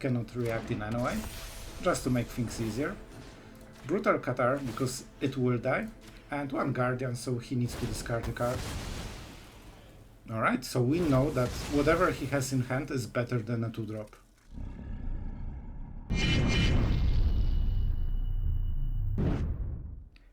cannot react in any way, just to make things easier. Brutal Qatar, because it will die, and one Guardian, so he needs to discard a card. Alright, so we know that whatever he has in hand is better than a 2-drop.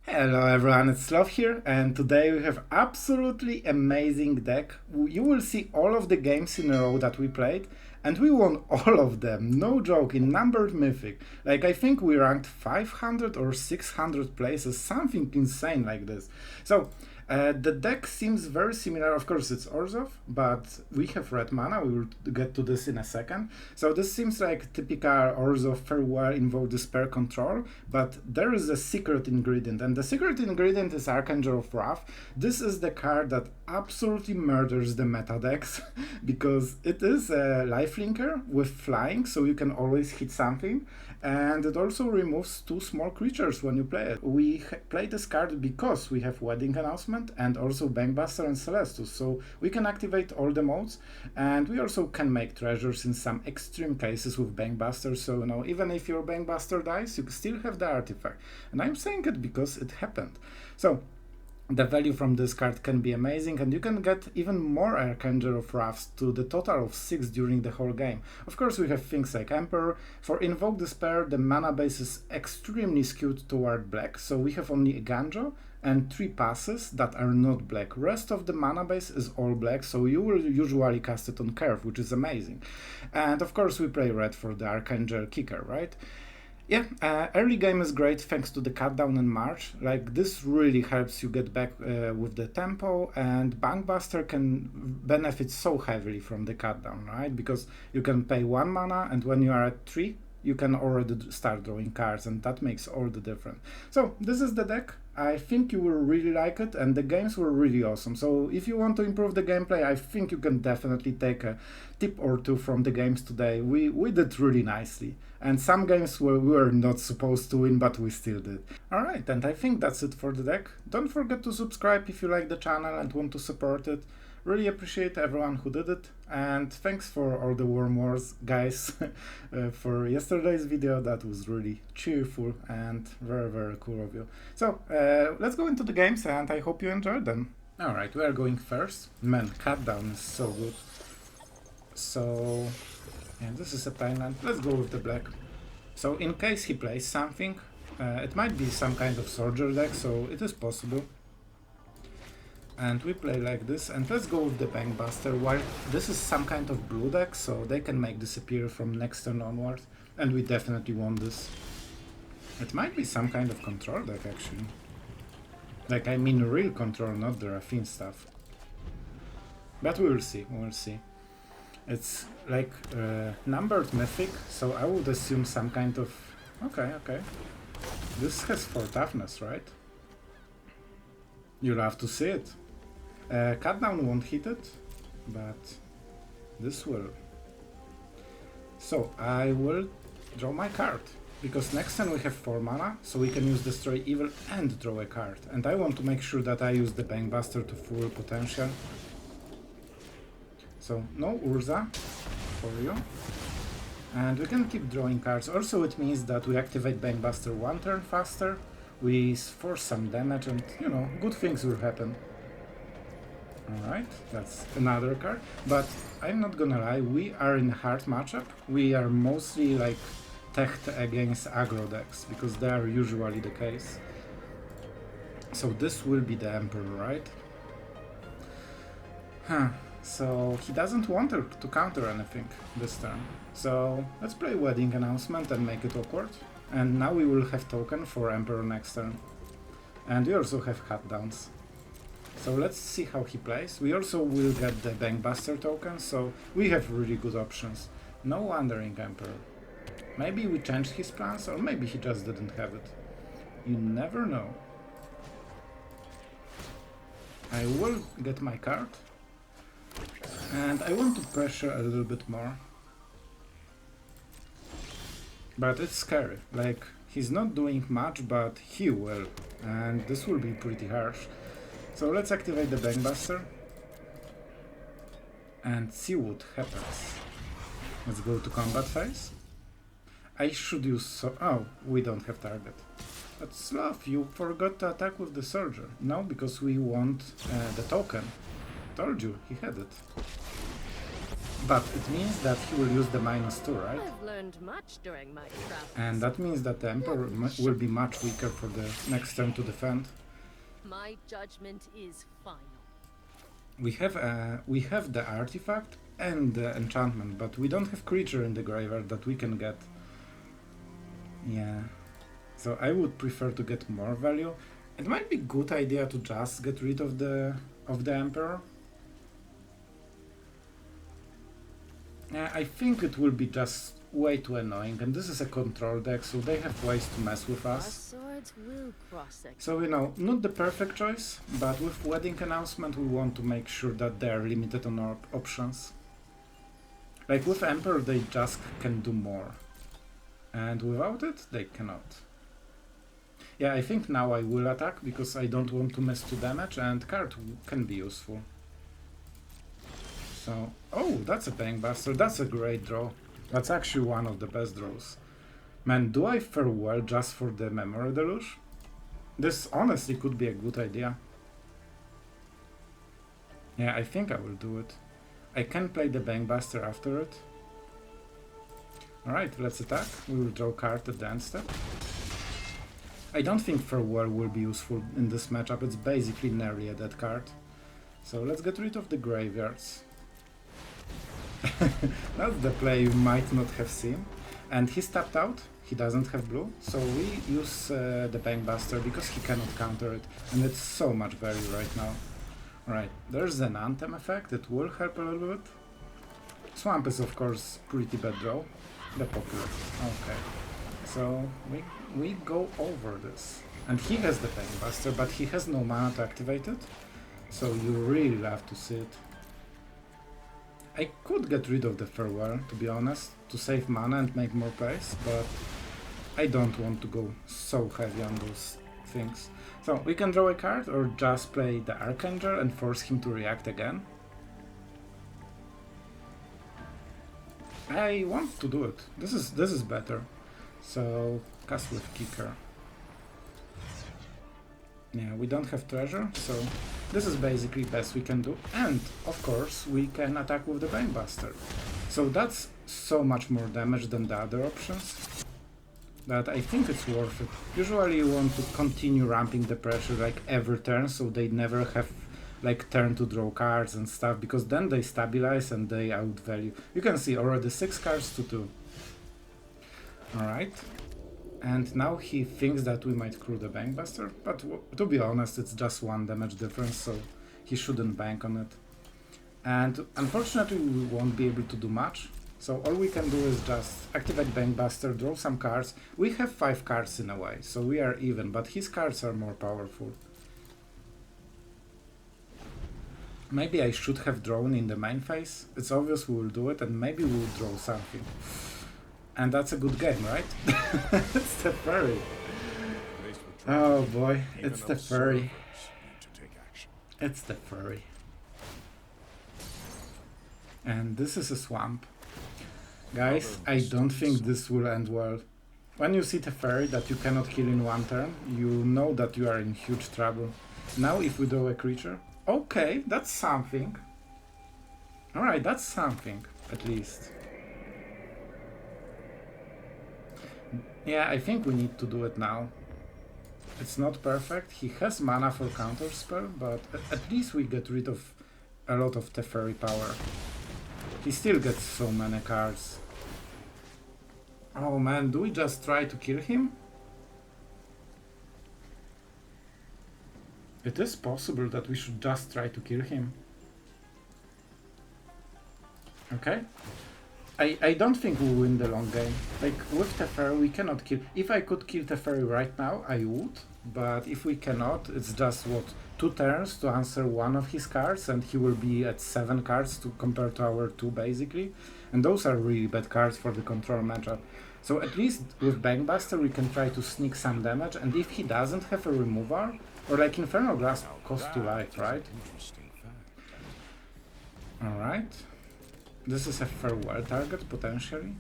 Hello everyone, it's Sloth here, and today we have absolutely amazing deck. You will see all of the games in a row that we played, and we won all of them, no joke, in numbered Mythic. Like, I think we ranked 500 or 600 places, something insane like this. So, the deck seems very similar. Of course it's Orzhov, but we have red mana, we will get to this in a second. So this seems like typical Orzhov Farewell Invoke Despair control, but there is a secret ingredient, and the secret ingredient is Archangel of Wrath. This is the card that absolutely murders the meta decks, because it is a lifelinker with flying, so you can always hit something, and it also removes 2 small creatures when you play it. We play this card because we have Wedding Announcement and also Bankbuster and Celestus, so we can activate all the modes, and we also can make treasures in some extreme cases with Bankbuster, so you know, even if your Bankbuster dies, you still have the artifact. And I'm saying it because it happened. So the value from this card can be amazing, and you can get even more Archangel of Wraths to the total of 6 during the whole game. Of course, we have things like Emperor. For Invoke Despair, the mana base is extremely skewed toward black, so we have only a Ganjo and 3 passes that are not black. Rest of the mana base is all black, so you will usually cast it on curve, which is amazing. And of course, we play red for the Archangel kicker, right? Yeah, early game is great thanks to the cutdown in March. Like, this really helps you get back with the tempo, and Bankbuster can benefit so heavily from the cutdown, right? Because you can pay 1 mana, and when you are at 3, you can already start drawing cards, and that makes all the difference. So this is the deck. I think you will really like it, and the games were really awesome. So if you want to improve the gameplay, I think you can definitely take a tip or 2 from the games today. We did really nicely, and some games we were not supposed to win, but we still did. Alright, and I think that's it for the deck. Don't forget to subscribe if you like the channel and want to support it. Really appreciate everyone who did it, and thanks for all the warm words, guys, for yesterday's video. That was really cheerful and very, very cool of you. So let's go into the games, and I hope you enjoyed them. Alright, we are going first. Man, cutdown is so good. So, yeah, this is a Thailand. Let's go with the black. So in case he plays something, it might be some kind of soldier deck, so it is possible. And we play like this, and let's go with the Bankbuster. While this is some kind of blue deck, so they can make disappear from next turn onward, and we definitely want this. It might be some kind of control deck, actually. Like, I mean real control, not the Raffine stuff. But we will see, we will see. It's like numbered Mythic, so I would assume some kind of... Okay, okay. This has 4 toughness, right? You'll have to see it. Cutdown won't hit it, but this will. So I will draw my card, because next turn we have 4 mana, so we can use Destroy Evil and draw a card. And I want to make sure that I use the Bankbuster to full potential. So no Urza for you. And we can keep drawing cards. Also, it means that we activate Bankbuster 1 turn faster, we force some damage, and, you know, good things will happen. Alright, that's another card. But I'm not gonna lie, we are in a hard matchup. We are mostly like teched against aggro decks, because they are usually the case. So this will be the Emperor, right? Huh. So he doesn't want to counter anything this turn. So let's play Wedding Announcement and make it awkward. And now we will have token for Emperor next turn. And we also have cutdowns. So let's see how he plays. We also will get the Bankbuster token, so we have really good options. No Wandering Emperor. Maybe we changed his plans, or maybe he just didn't have it. You never know. I will get my card. And I want to pressure a little bit more. But it's scary. Like, he's not doing much, but he will. And this will be pretty harsh. So let's activate the Bankbuster and see what happens. Let's go to combat phase. I should use oh, we don't have target. But Sloth, you forgot to attack with the Surger. No, because we want the token. Told you, he had it. But it means that he will use the -2, right? I've learned much during my travels. And that means that the Emperor will be much weaker for the next turn to defend. My judgment is final. We have the artifact and the enchantment, but we don't have creature in the graveyard that we can get. Yeah. So I would prefer to get more value. It might be good idea to just get rid of the Emperor. Yeah, I think it will be just way too annoying, and this is a control deck, so they have ways to mess with Our us. swords will cross. So, you know, not the perfect choice, but with Wedding Announcement we want to make sure that they are limited on our options. Like with Emperor they just can do more, and without it they cannot. Yeah, I think now I will attack, because I don't want to miss 2 damage, and card can be useful. So, oh, that's a Bankbuster, that's a great draw. That's actually one of the best draws. Man, do I farewell just for the Memory Deluge? This honestly could be a good idea. Yeah, I think I will do it. I can play the Bankbuster after it. Alright, let's attack. We will draw a card at the end step. I don't think Farewell will be useful in this matchup, it's basically nearly a dead card. So let's get rid of the graveyards. That's the play you might not have seen. And he's tapped out, he doesn't have blue, so we use the Bankbuster because he cannot counter it, and it's so much value right now. Alright, there's an Anthem effect, it will help a little bit. Swamp is of course pretty bad draw, the popular. Okay, so we go over this. And he has the Bankbuster, but he has no mana to activate it, so you really have to see it. I could get rid of the Farewell, to be honest, to save mana and make more plays, but I don't want to go so heavy on those things. So we can draw a card or just play the Archangel and force him to react again. I want to do it. This is better. So cast with Kicker. Yeah, we don't have treasure, so this is basically best we can do. And of course we can attack with the Banebuster. So that's so much more damage than the other options that I think it's worth it. Usually you want to continue ramping the pressure like every turn, so they never have like turn to draw cards and stuff, because then they stabilize and they outvalue. You can see already 6 cards to 2. Alright. And now he thinks that we might crew the Bankbuster, but to be honest, it's just 1 damage difference, so he shouldn't bank on it. And unfortunately, we won't be able to do much, so all we can do is just activate Bankbuster, draw some cards. We have 5 cards in a way, so we are even, but his cards are more powerful. Maybe I should have drawn in the main phase. It's obvious we will do it, and maybe we'll draw something. And that's a good game, right? It's the furry. Oh boy, it's the furry. It's the furry. And this is a swamp. Guys, I don't think this will end well. When you see the furry that you cannot kill in 1 turn, you know that you are in huge trouble. Now if we draw a creature, okay, that's something. Alright, that's something, at least. Yeah, I think we need to do it now. It's not perfect. He has mana for counterspell, but at least we get rid of a lot of Teferi power. He still gets so many cards. Oh man, do we just try to kill him? It is possible that we should just try to kill him. Okay. I don't think we'll win the long game. Like, with Teferi we cannot kill... If I could kill Teferi right now, I would. But if we cannot, it's just, what, 2 turns to answer 1 of his cards, and he will be at 7 cards to compare to our 2, basically. And those are really bad cards for the control matchup. So at least with Bankbuster we can try to sneak some damage, and if he doesn't have a removal, or like Infernal Grasp costs 2 life, right? Alright. This is a farewell target, potentially.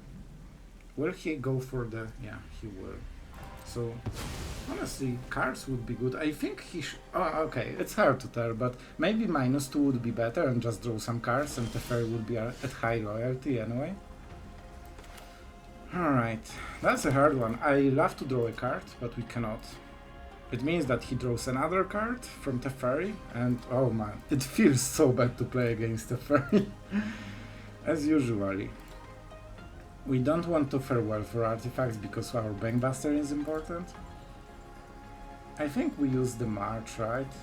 Will he go for the... yeah, he will. So, honestly, cards would be good. I think he should... oh, okay, it's hard to tell, but maybe -2 would be better and just draw some cards and Teferi would be at high loyalty anyway. Alright, that's a hard one. I love to draw a card, but we cannot. It means that he draws another card from Teferi, and oh man, it feels so bad to play against Teferi. As usually. We don't want to farewell for artifacts because our Bankbuster is important. I think we use the March, right?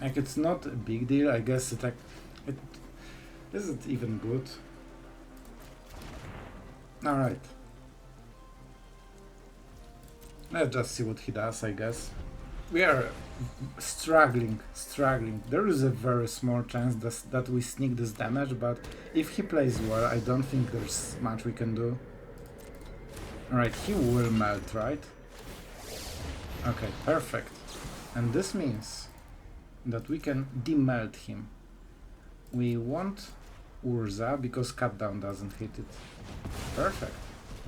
Like, it's not a big deal, I guess it isn't even good. Alright. Let's just see what he does, I guess. We are struggling. There is a very small chance that we sneak this damage, but if he plays well, I don't think there's much we can do. Alright, he will melt, right? Okay, perfect. And this means that we can demelt him. We want Urza because cut down doesn't hit it. Perfect.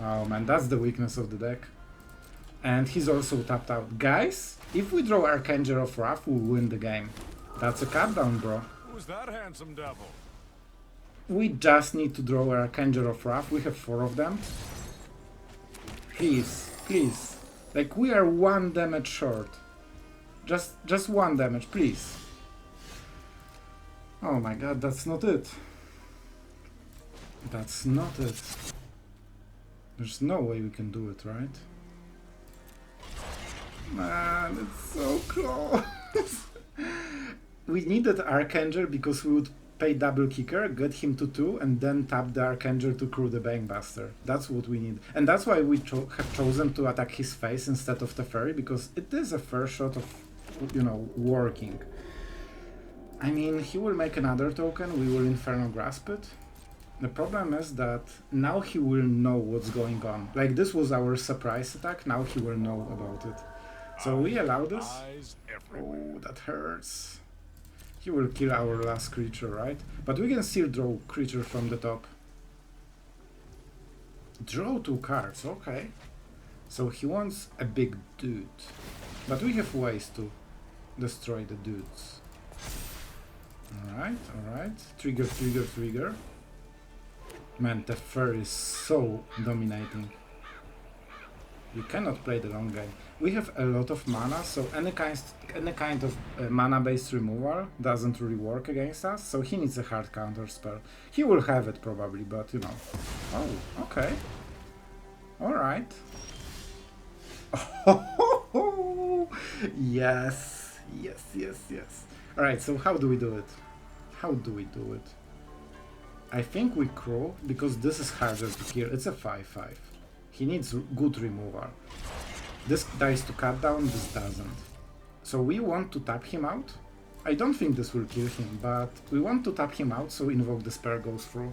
Oh man, that's the weakness of the deck. And he's also tapped out. Guys, if we draw Archangel of Wrath, we'll win the game. That's a cut down, bro. Who's that handsome devil? We just need to draw Archangel of Wrath. We have 4 of them. Please, please. Like, we are 1 damage short. Just 1 damage, please. Oh my god, that's not it. That's not it. There's no way we can do it, right? Man, it's so close. We needed Archangel because we would pay double kicker, get him to 2, and then tap the Archangel to crew the Bankbuster. That's what we need. And that's why we have chosen to attack his face instead of Teferi, because it is a fair shot of, you know, working. I mean, he will make another token, we will Infernal Grasp it. The problem is that now he will know what's going on. Like, this was our surprise attack, now he will know about it. So we allow this. Oh, that hurts. He will kill our last creature, right? But we can still draw creature from the top. Draw 2 cards, okay. So he wants a big dude. But we have ways to destroy the dudes. Alright, alright. Trigger, trigger, trigger. Man, Teferi is so dominating. We cannot play the long game. We have a lot of mana, so any kind of mana-based removal doesn't really work against us, so he needs a hard counter spell. He will have it probably, but you know. Oh, okay. Alright. Oh, yes, yes, yes, yes. Alright, so how do we do it? How do we do it? I think we crow, because this is harder to kill. It's a 5/5. He needs good removal. This dies to cut down, this doesn't. So we want to tap him out. I don't think this will kill him, but we want to tap him out so Invoke Despair goes through.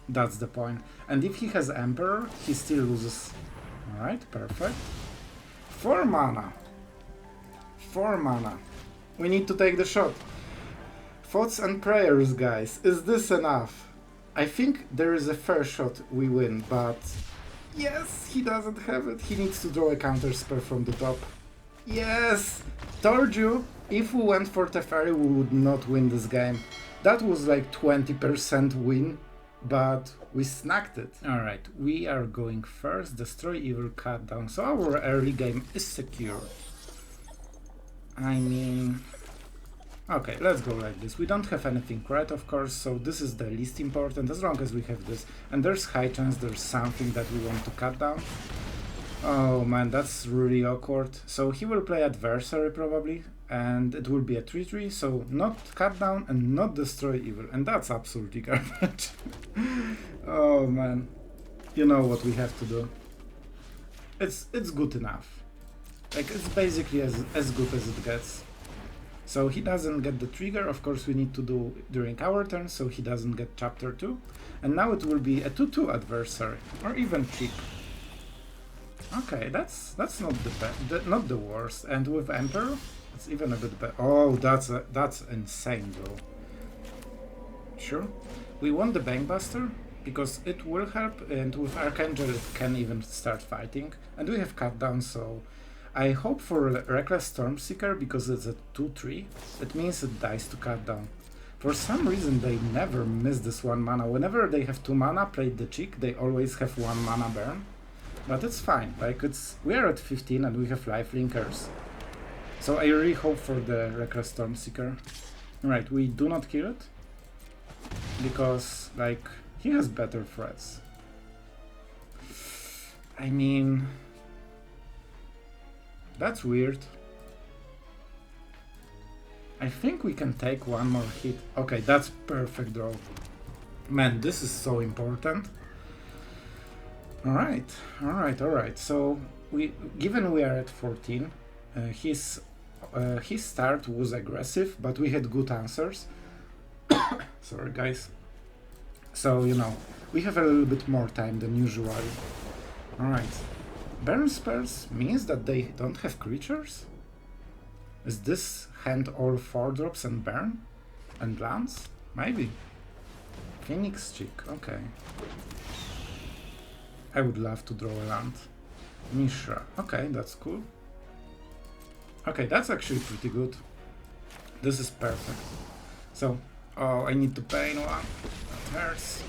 That's the point. And if he has Emperor, he still loses. Alright, perfect. 4 mana. 4 mana. We need to take the shot. Thoughts and prayers, guys. Is this enough? I think there is a fair shot we win, but... yes, he doesn't have it. He needs to draw a counter spell from the top. Yes! Told you, if we went for Teferi, we would not win this game. That was like 20% win, but we snagged it. Alright, we are going first. Destroy evil, cut down. So our early game is secure. I mean... okay, let's go like this. We don't have anything red, of course, so this is the least important, as long as we have this. And there's high chance there's something that we want to cut down. Oh man, that's really awkward. So he will play Adversary probably, and it will be a 3/3, so not cut down and not destroy evil, and that's absolutely garbage. Oh man, you know what we have to do. It's good enough. Like, it's basically as good as it gets. So he doesn't get the trigger, of course we need to do during our turn, so he doesn't get chapter 2. And now it will be a 2/2 adversary, or even cheap. Okay, that's not not the worst. And with Emperor, it's even a bit better. Oh, that's insane, bro. Sure. We want the Bankbuster because it will help, and with Archangel it can even start fighting. And we have Cut Down, so I hope for Reckless Stormseeker because it's a 2-3. It means it dies to Cut Down. For some reason they never miss this 1 mana. Whenever they have 2 mana, played the cheek, they always have 1 mana burn. But it's fine, like we are at 15 and we have lifelinkers. So I really hope for the Reckless Stormseeker. Right, we do not kill it. Because, like, he has better threats. I mean... That's weird. I think we can take 1 more hit. Okay, that's perfect draw. Man, this is so important. Alright, alright, alright. So, given we are at 14, his start was aggressive, but we had good answers. Sorry, guys. So, you know, we have a little bit more time than usual. Alright. Burn spells means that they don't have creatures? Is this hand all 4-drops and burn? And lands? Maybe. Phoenix Chick, okay. I would love to draw a land. Mishra, okay, that's cool. Okay, that's actually pretty good. This is perfect. So, oh, I need to pay one. That hurts.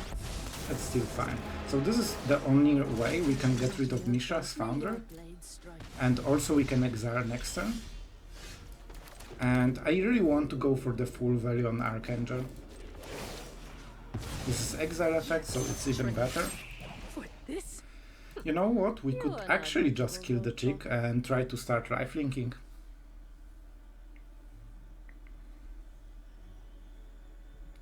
It's still fine. So this is the only way we can get rid of Mishra's Founder. And also we can exile next turn. And I really want to go for the full value on Archangel. This is exile effect, so it's even better. You know what? We could actually just kill the chick and try to start lifelinking.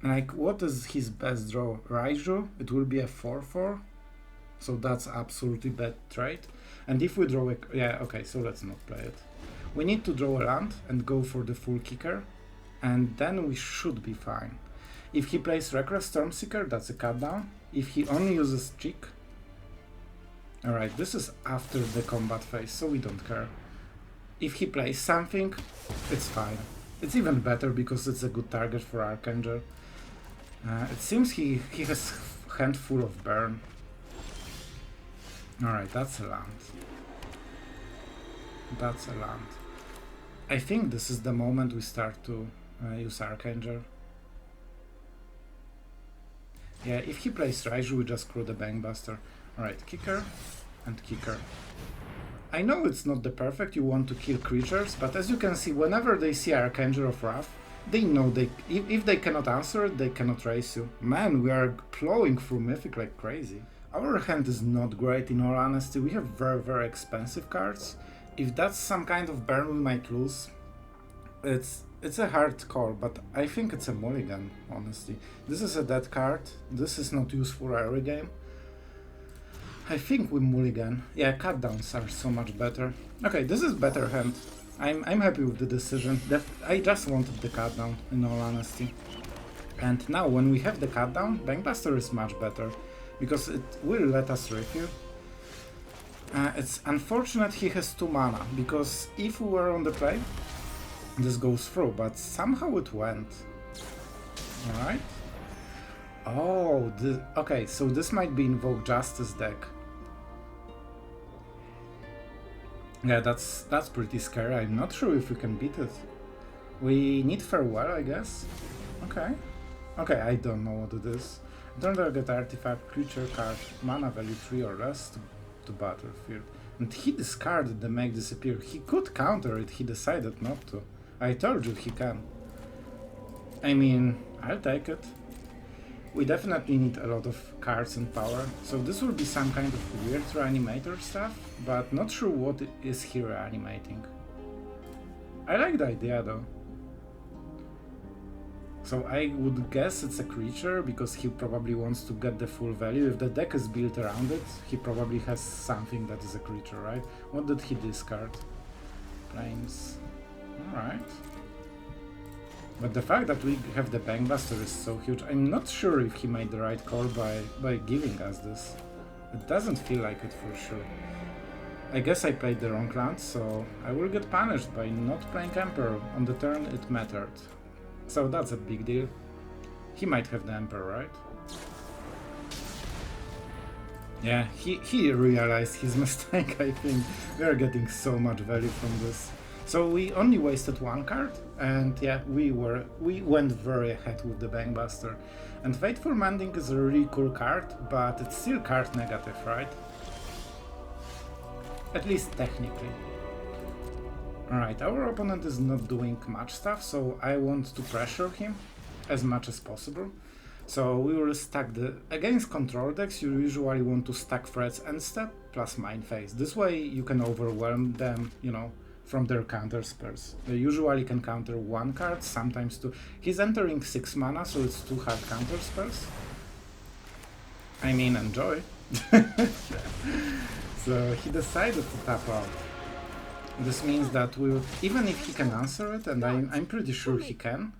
Like, what is his best draw? Raiju? It will be a 4-4. So that's absolutely bad trade. And if we draw a... yeah, okay, so let's not play it. We need to draw a land and go for the full kicker. And then we should be fine. If he plays Reckless Stormseeker, that's a cut down. If he only uses Cheek... Alright, this is after the combat phase, so we don't care. If he plays something, it's fine. It's even better because it's a good target for Archangel. It seems he has hand full of burn. Alright, that's a land. That's a land. I think this is the moment we start to use Archangel. Yeah, if he plays Raiju, we just screw the Bankbuster. Alright, kicker and kicker. I know it's not the perfect, you want to kill creatures, but as you can see, whenever they see Archangel of Wrath, they know if they cannot answer it, they cannot race you. Man, we are plowing through Mythic like crazy. Our hand is not great, in all honesty. We have very, very expensive cards. If that's some kind of burn we might lose, it's a hard call, but I think it's a mulligan, honestly. This is a dead card. This is not useful every game. I think we mulligan. Yeah, cut downs are so much better. Okay, this is better hand. I'm happy with the decision. I just wanted the cut down, in all honesty. And now when we have the cut down, Bankbuster is much better, because it will let us refill. It's unfortunate he has 2 mana, because if we were on the play, this goes through, but somehow it went. Alright. Oh, okay, so this might be Invoke Justice deck. Yeah, that's pretty scary. I'm not sure if we can beat it. We need Farewell, I guess. Okay. Okay, I don't know what it is. Don't target artifact, creature card, mana value 3 or less to battlefield. And he discarded the Make Disappear. He could counter it, he decided not to. I told you he can. I mean, I'll take it. We definitely need a lot of cards and power, so this will be some kind of weird reanimator stuff, but not sure what is he reanimating. I like the idea though. So I would guess it's a creature, because he probably wants to get the full value. If the deck is built around it, he probably has something that is a creature, right? What did he discard? Plains. Alright. But the fact that we have the Bankbuster is so huge. I'm not sure if he made the right call by giving us this. It doesn't feel like it for sure. I guess I played the wrong land, so I will get punished by not playing Emperor. On the turn it mattered. So that's a big deal. He might have the Emperor, right? Yeah, he realized his mistake, I think. We are getting so much value from this. So we only wasted one card, and yeah, we went very ahead with the Bankbuster. And Fateful Mending is a really cool card, but it's still card negative, right? At least technically. Alright, our opponent is not doing much stuff, so I want to pressure him as much as possible. So we will stack the... Against control decks, you usually want to stack threats end step plus Mind Phase. This way you can overwhelm them, you know, from their counter spells. They usually can counter one card, sometimes two. He's entering 6 mana, so it's 2 hard counter spells. I mean, enjoy. So he decided to tap out. This means that we'll... Even if he can answer it, and I'm pretty sure he can,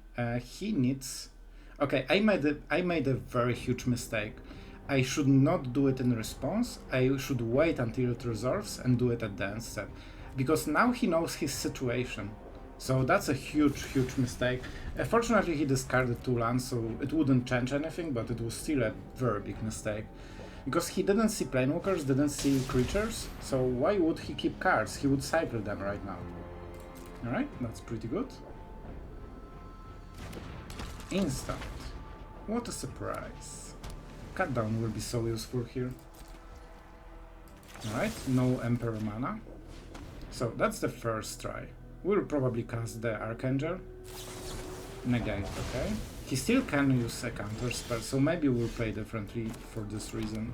he needs... Okay, I made a very huge mistake. I should not do it in response. I should wait until it resolves and do it at the end step. Because now he knows his situation. So that's a huge mistake. Fortunately, he discarded 2 lands, so it wouldn't change anything, but it was still a very big mistake. Because he didn't see Planewalkers, didn't see creatures, so why would he keep cards? He would cycle them right now. Alright, that's pretty good. Instant. What a surprise. Cut down will be so useful here. Alright, no Emperor mana. So that's the first try. We'll probably cast the Archangel. Negate, okay. He still can use a counter spell, so maybe we'll play differently for this reason.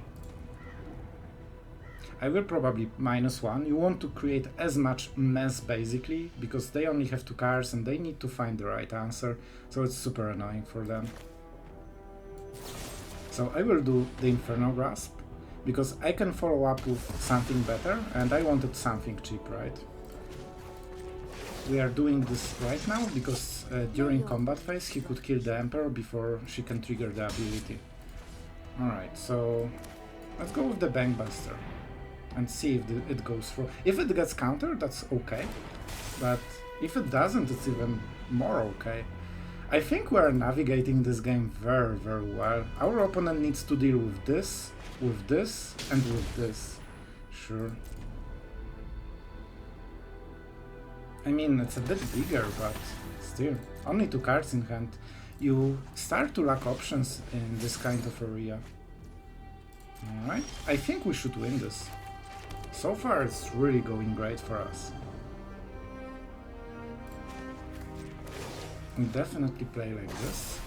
I will probably -1. You want to create as much mess basically, because they only have 2 cards and they need to find the right answer, so it's super annoying for them. So I will do the Infernal Grasp, because I can follow up with something better, and I wanted something cheap, right? We are doing this right now because during combat phase he could kill the Emperor before she can trigger the ability. Alright, so let's go with the Bankbuster and see if it goes through. If it gets countered, that's okay, but if it doesn't, it's even more okay. I think we are navigating this game very well. Our opponent needs to deal with this, and with this. Sure. I mean, it's a bit bigger, but still, only 2 cards in hand. You start to lack options in this kind of area. Alright, I think we should win this. So far it's really going great for us. We definitely play like this.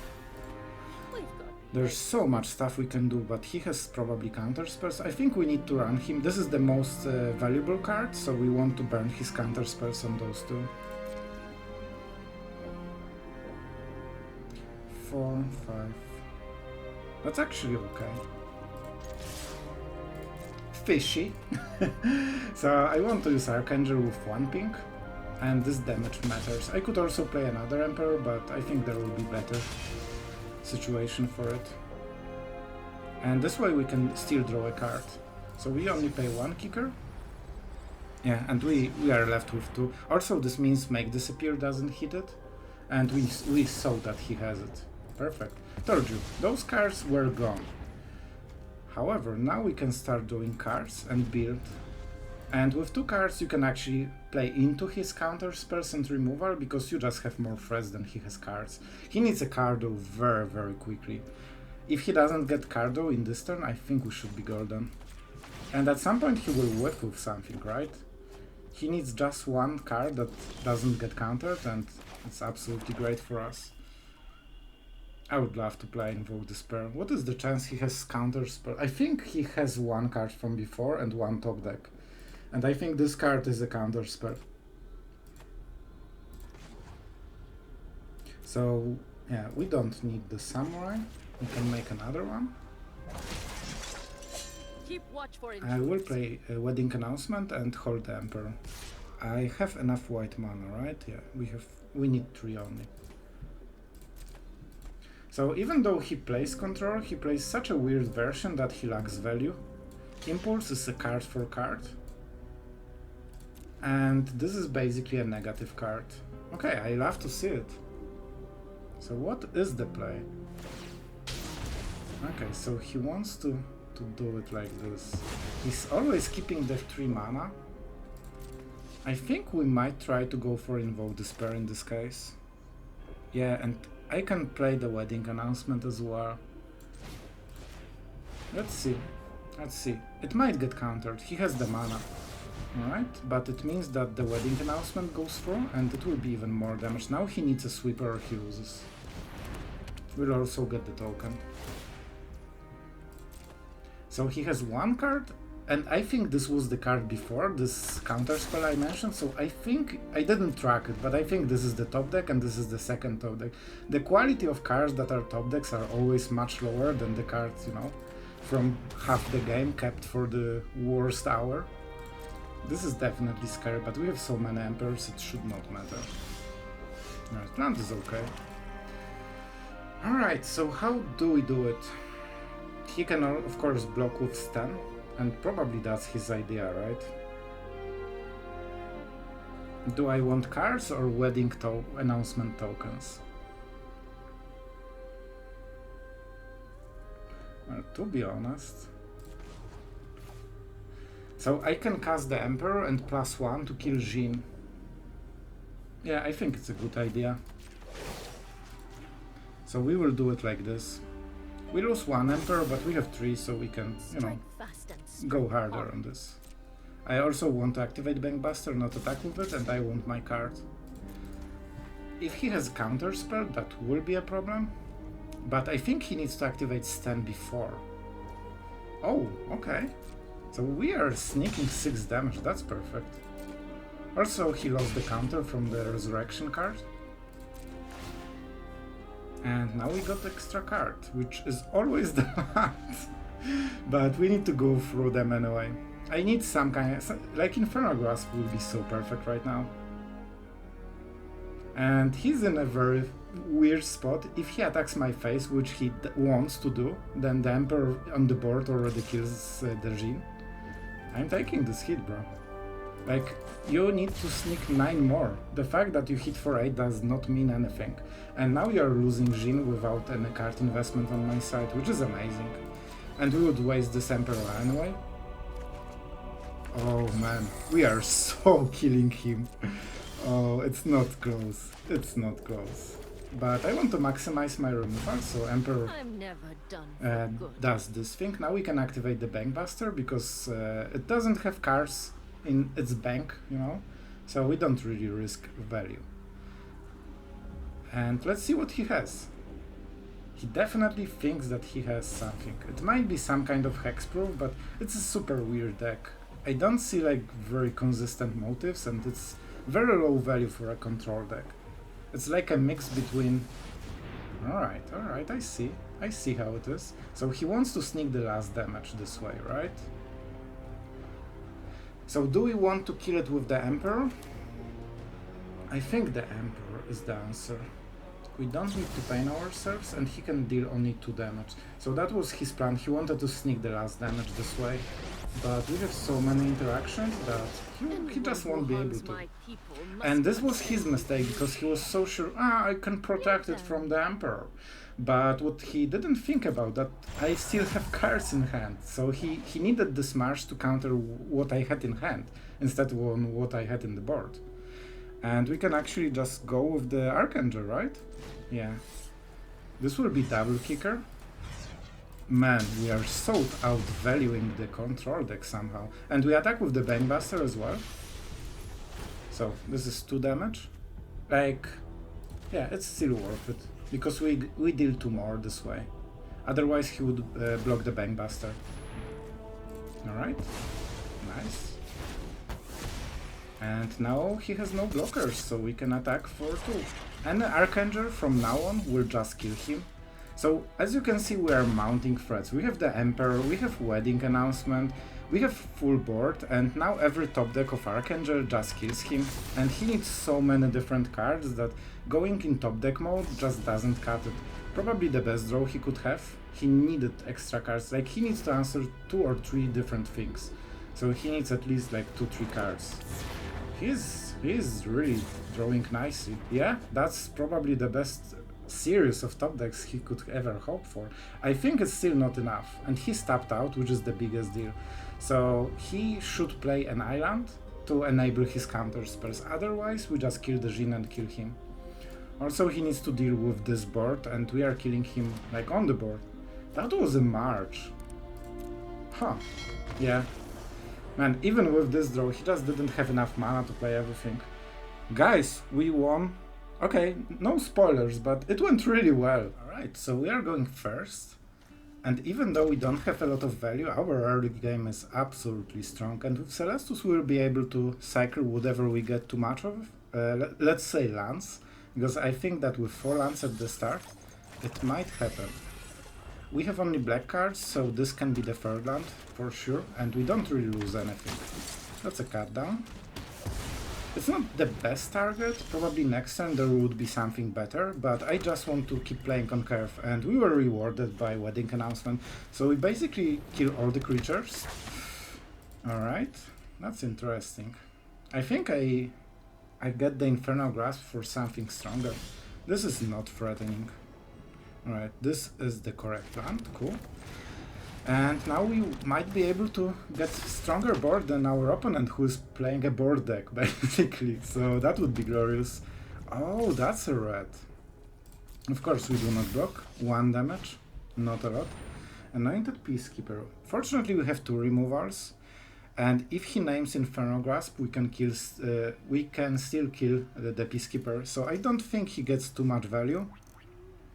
There's so much stuff we can do, but he has probably counter spells. I think we need to run him. This is the most valuable card, so we want to burn his counter spells on those 2. 4, 5. That's actually okay. Fishy. So I want to use Archangel with 1 pink, and this damage matters. I could also play another Emperor, but I think there will be better situation for it. And this way we can still draw a card. So we only pay 1 kicker. Yeah, and we are left with 2. Also this means Make Disappear doesn't hit it. And we saw that he has it. Perfect. Told you, those cards were gone. However, now we can start doing cards and build. And with 2 cards you can actually play into his counter spells and removal, because you just have more threats than he has cards. He needs a Cardo very quickly. If he doesn't get Cardo in this turn, I think we should be golden. And at some point he will whiff with something, right? He needs just 1 card that doesn't get countered, and it's absolutely great for us. I would love to play Invoke Despair. What is the chance he has counter spell? I think he has 1 card from before and 1 top deck. And I think this card is a counter spell. So, yeah, we don't need the Samurai. We can make another one. Keep watch for I will play a Wedding Announcement and hold the Emperor. I have enough white mana, right? Yeah, we need 3 only. So even though he plays control, he plays such a weird version that he lacks value. Impulse is a card for card. And this is basically a negative card. Okay, I love to see it. So what is the play? Okay, so he wants to do it like this. He's always keeping the 3 mana. I think we might try to go for Invoke Despair in this case. Yeah, and I can play the wedding announcement as well. Let's see. Let's see. It might get countered. He has the mana. Alright, but it means that the wedding announcement goes through and it will be even more damage. Now he needs a sweeper or he loses. We'll also get the token. So he has 1 card, and I think this was the card before, this counter spell I mentioned, so I think, I didn't track it, but I think this is the top deck and this is the second top deck. The quality of cards that are top decks are always much lower than the cards, you know, from half the game kept for the worst hour. This is definitely scary, but we have so many Emperors, it should not matter. Alright, land is okay. Alright, so how do we do it? He can, of course, block with stun, and probably that's his idea, right? Do I want cards or wedding announcement tokens? Well, to be honest... So I can cast the Emperor and +1 to kill Jin. Yeah, I think it's a good idea. So we will do it like this. We lose 1 Emperor, but we have 3, so we can, you know, go harder on this. I also want to activate Bankbuster, not attack with it, and I want my card. If he has counter spell, that will be a problem. But I think he needs to activate Stand before. Oh, okay. So we are sneaking 6 damage, that's perfect. Also, he lost the counter from the Resurrection card. And now we got extra card, which is always the last. But we need to go through them anyway. I need some kind of... like Infernal Grasp would be so perfect right now. And he's in a very weird spot. If he attacks my face, which he wants to do, then the Emperor on the board already kills the Jin. I'm taking this hit, bro. Like, you need to sneak 9 more. The fact that you hit for 8 does not mean anything. And now you're losing Jin without any card investment on my side, which is amazing. And we would waste this Emperor anyway. Oh man, we are so killing him. Oh, it's not close. It's not close. But I want to maximize my removal, so Emperor does this thing. Now we can activate the Bankbuster, because it doesn't have cards in its bank, you know, so we don't really risk value. And let's see what he has. He definitely thinks that he has something. It might be some kind of hexproof, but it's a super weird deck. I don't see like very consistent motives, and it's very low value for a control deck. It's like a mix between... Alright, I see how it is. So he wants to sneak the last damage this way, right? So do we want to kill it with the Emperor? I think the Emperor is the answer. We don't need to pain ourselves, and he can deal only 2 damage. So that was his plan. He wanted to sneak the last damage this way. But we have so many interactions that he just won't be able to. And this was his mistake, because he was so sure, I can protect it from the Emperor. But what he didn't think about, that I still have cards in hand. So he needed this march to counter what I had in hand, instead of on what I had in the board. And we can actually just go with the Archangel, right? Yeah. This will be double kicker. Man, we are so outvaluing the control deck somehow. And we attack with the Bankbuster as well. So this is 2 damage. Like, yeah, it's still worth it. Because we deal 2 more this way. Otherwise he would block the Bankbuster. Alright, nice. And now he has no blockers, so we can attack for 2. And the Archangel from now on will just kill him. So, as you can see, we are mounting threats. We have the Emperor, we have Wedding Announcement, we have full board, and now every top deck of Archangel just kills him. And he needs so many different cards that going in top deck mode just doesn't cut it. Probably the best draw he could have. He needed extra cards, like he needs to answer 2 or 3 different things. So he needs at least like 2-3 cards. He's really drawing nicely. Yeah, that's probably the best series of top decks he could ever hope for. I think it's still not enough, and he's tapped out, which is the biggest deal. So he should play an island to enable his counter spells, otherwise we just kill the Jin and kill him. Also he needs to deal with this board, and we are killing him like on the board. That was a March. Huh. Yeah. Man, even with this draw, he just didn't have enough mana to play everything. Guys, we won. Okay, no spoilers, but it went really well. Alright, so we are going first. And even though we don't have a lot of value, our early game is absolutely strong. And with Celestus we'll be able to cycle whatever we get too much of. Let's say lands, because I think that with 4 lands at the start, it might happen. We have only black cards, so this can be the third land for sure, and we don't really lose anything. That's a cut down. It's not the best target, probably next turn there would be something better, but I just want to keep playing on curve, and we were rewarded by Wedding Announcement, so we basically kill all the creatures. Alright, that's interesting. I think I get the Infernal Grasp for something stronger. This is not threatening. Alright, this is the correct land, cool. And now we might be able to get stronger board than our opponent, who is playing a board deck, basically. So that would be glorious. Oh, that's a red. Of course, we do not block. 1 damage, not a lot. Anointed Peacekeeper. Fortunately, we have 2 removals. And if he names Infernal Grasp, we can still kill the Peacekeeper. So I don't think he gets too much value.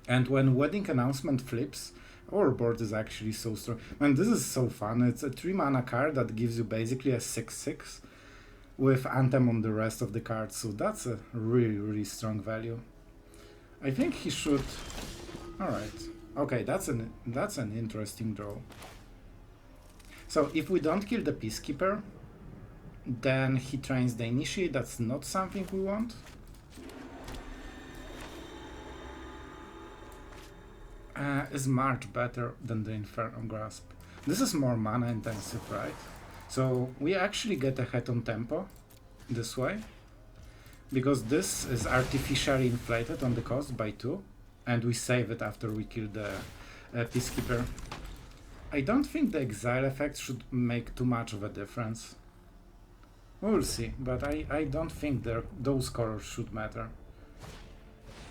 And when Wedding Announcement flips, our board is actually so strong. Man, this is so fun. It's a 3 mana card that gives you basically a 6/6 with Anthem on the rest of the cards. So that's a really, really strong value. I think he should... Alright. Okay, that's an interesting draw. So if we don't kill the Peacekeeper, then he trains the Initiate. That's not something we want. Is much better than the Infernal Grasp. This is more mana intensive, right? So we actually get ahead on tempo this way, because this is artificially inflated on the cost by 2, and we save it after we kill the Peacekeeper. I don't think the exile effect should make too much of a difference. We'll see, but I don't think those colors should matter.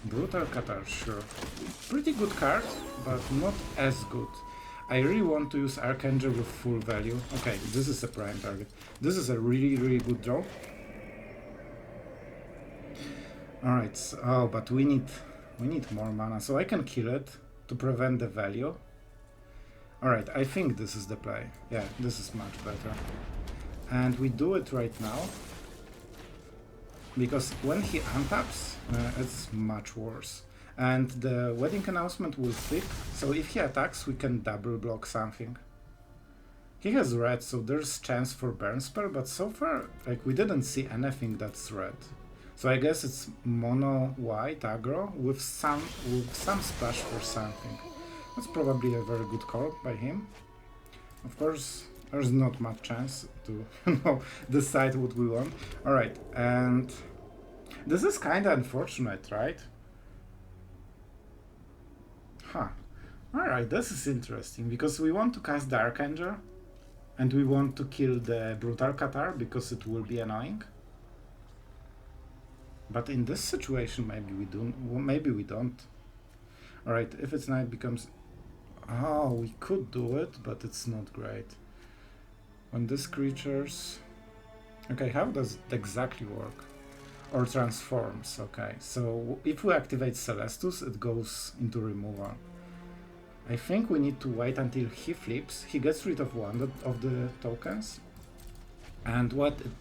Brutal Qatar, sure. Pretty good card, but not as good. I really want to use Archangel with full value. Okay, this is a prime target. This is a really, really good draw. Alright, so, oh, but we need more mana, so I can kill it to prevent the value. Alright, I think this is the play. Yeah, this is much better. And we do it right now, because when he untaps, it's much worse. And the Wedding Announcement will flip, so if he attacks, we can double block something. He has red, so there's chance for burn spell, but so far, like, we didn't see anything that's red. So I guess it's mono white aggro with some splash for something. That's probably a very good call by him. Of course, there's not much chance to decide what we want. Alright, and this is kinda unfortunate, right? Huh. Alright, this is interesting, because we want to cast the Archangel, and we want to kill the Brutal Qatar, because it will be annoying. But in this situation, maybe we don't. Alright, if it's night becomes... Oh, we could do it, but it's not great. When these creatures... Okay, how does it exactly work? Or transforms, okay. So if we activate Celestus, it goes into removal. I think we need to wait until he flips. He gets rid of one of the tokens. And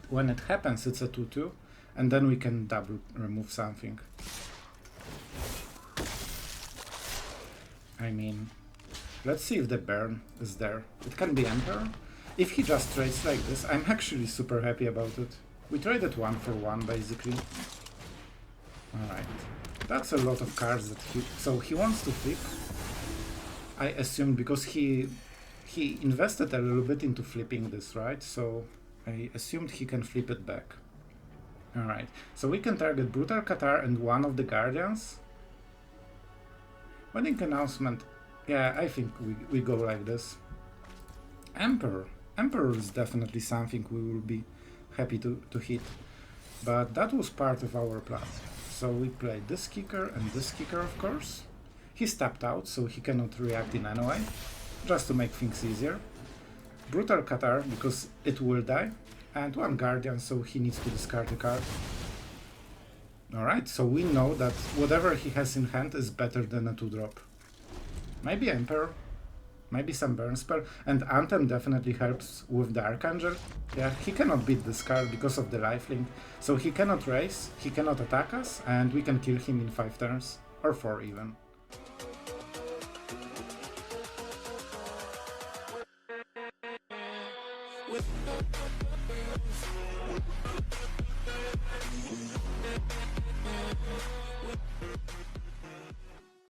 when it happens, it's a 2/2. And then we can double remove something. I mean, let's see if the burn is there. It can be Emperor. If he just trades like this, I'm actually super happy about it. We traded 1 for 1, basically. Alright. That's a lot of cards that so he wants to flip. I assume because he invested a little bit into flipping this, right? So I assumed he can flip it back. Alright. So we can target Brutal Qatar and one of the Guardians. Wedding announcement. Yeah, I think we go like this. Emperor. Emperor is definitely something we will be happy to hit. But that was part of our plan. So we played this kicker and this kicker, of course. He's tapped out, so he cannot react in any way, just to make things easier. Brutal Qatar, because it will die. And one Guardian, so he needs to discard a card. Alright, so we know that whatever he has in hand is better than a 2-drop. Maybe Emperor, maybe some burn spell, and Anthem definitely helps with the Archangel. Yeah, he cannot beat this card because of the lifelink, so he cannot race, he cannot attack us, and we can kill him in 5 turns, or 4 even.